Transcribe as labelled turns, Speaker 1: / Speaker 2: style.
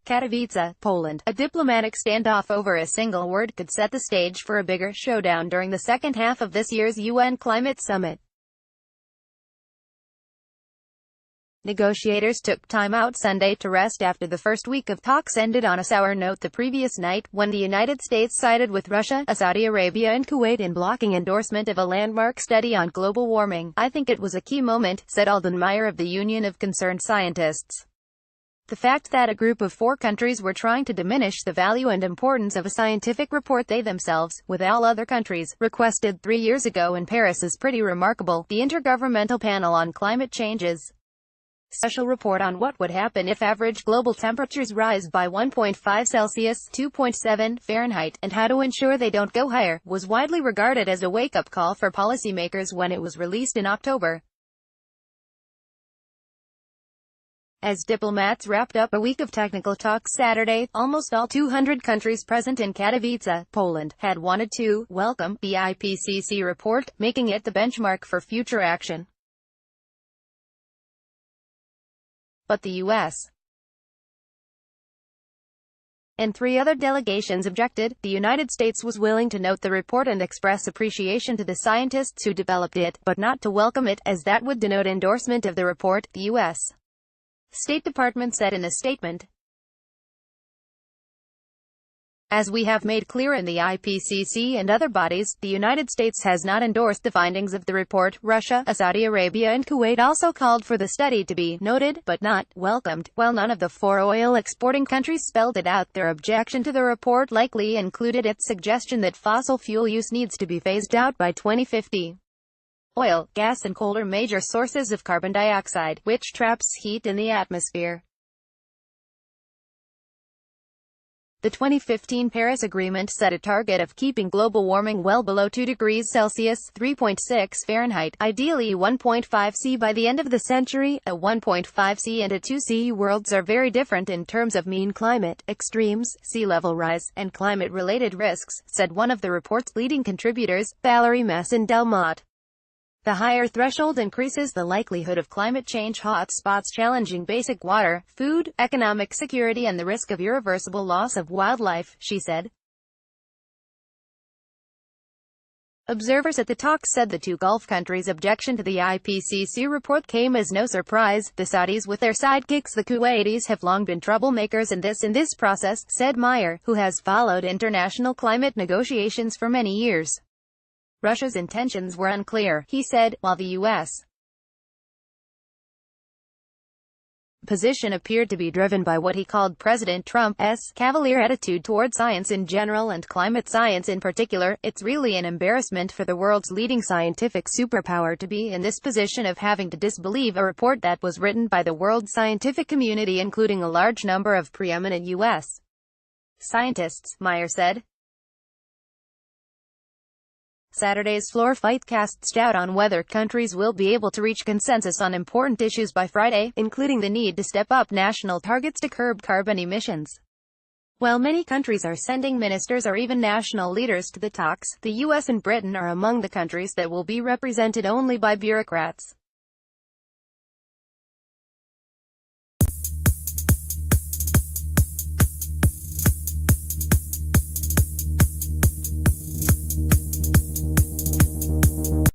Speaker 1: Katowice, Poland. A diplomatic standoff over a single word could set the stage for a bigger showdown during the second half of this year's UN climate summit. Negotiators took time out Sunday to rest after the first week of talks ended on a sour note the previous night, when the United States sided with Russia, Saudi Arabia and Kuwait in blocking endorsement of a landmark study on global warming. "I think it was a key moment," said Alden Meyer of the Union of Concerned Scientists. The fact that a group of 4 countries were trying to diminish the value and importance of a scientific report they themselves, with all other countries, requested 3 years ago in Paris is pretty remarkable. The Intergovernmental Panel on Climate Change's special report on what would happen if average global temperatures rise by 1.5 Celsius (2.7 Fahrenheit), and how to ensure they don't go higher, was widely regarded as a wake-up call for policymakers when it was released in October. As diplomats wrapped up a week of technical talks Saturday, almost all 200 countries present in Katowice, Poland, had wanted to welcome the IPCC report, making it the benchmark for future action. But the U.S. and 3 other delegations objected. The United States was willing to note the report and express appreciation to the scientists who developed it, but not to welcome it, as that would denote endorsement of the report, the U.S. State Department said in a statement. "As we have made clear in the IPCC and other bodies, the United States has not endorsed the findings of the report. Russia, Saudi Arabia and Kuwait also called for the study to be noted, but not welcomed." While none of the 4 oil-exporting countries spelled it out, their objection to the report likely included its suggestion that fossil fuel use needs to be phased out by 2050. Oil, gas and coal are major sources of carbon dioxide, which traps heat in the atmosphere. The 2015 Paris Agreement set a target of keeping global warming well below 2 degrees Celsius (3.6 Fahrenheit), ideally 1.5 C by the end of the century. A 1.5 C and a 2 C worlds are very different in terms of mean climate extremes, sea level rise, and climate-related risks, said one of the report's leading contributors, Valerie Masson-Delmotte. The higher threshold increases the likelihood of climate change hotspots challenging basic water, food, economic security and the risk of irreversible loss of wildlife, she said. Observers at the talks said the 2 Gulf countries' objection to the IPCC report came as no surprise. The Saudis with their sidekicks the Kuwaitis have long been troublemakers in this process, said Meyer, who has followed international climate negotiations for many years. Russia's intentions were unclear, he said, while the U.S. position appeared to be driven by what he called President Trump's cavalier attitude toward science in general and climate science in particular. "It's really an embarrassment for the world's leading scientific superpower to be in this position of having to disbelieve a report that was written by the world scientific community, including a large number of preeminent U.S. scientists," Meyer said. Saturday's floor fight casts doubt on whether countries will be able to reach consensus on important issues by Friday, including the need to step up national targets to curb carbon emissions. While many countries are sending ministers or even national leaders to the talks, the U.S. and Britain are among the countries that will be represented only by bureaucrats.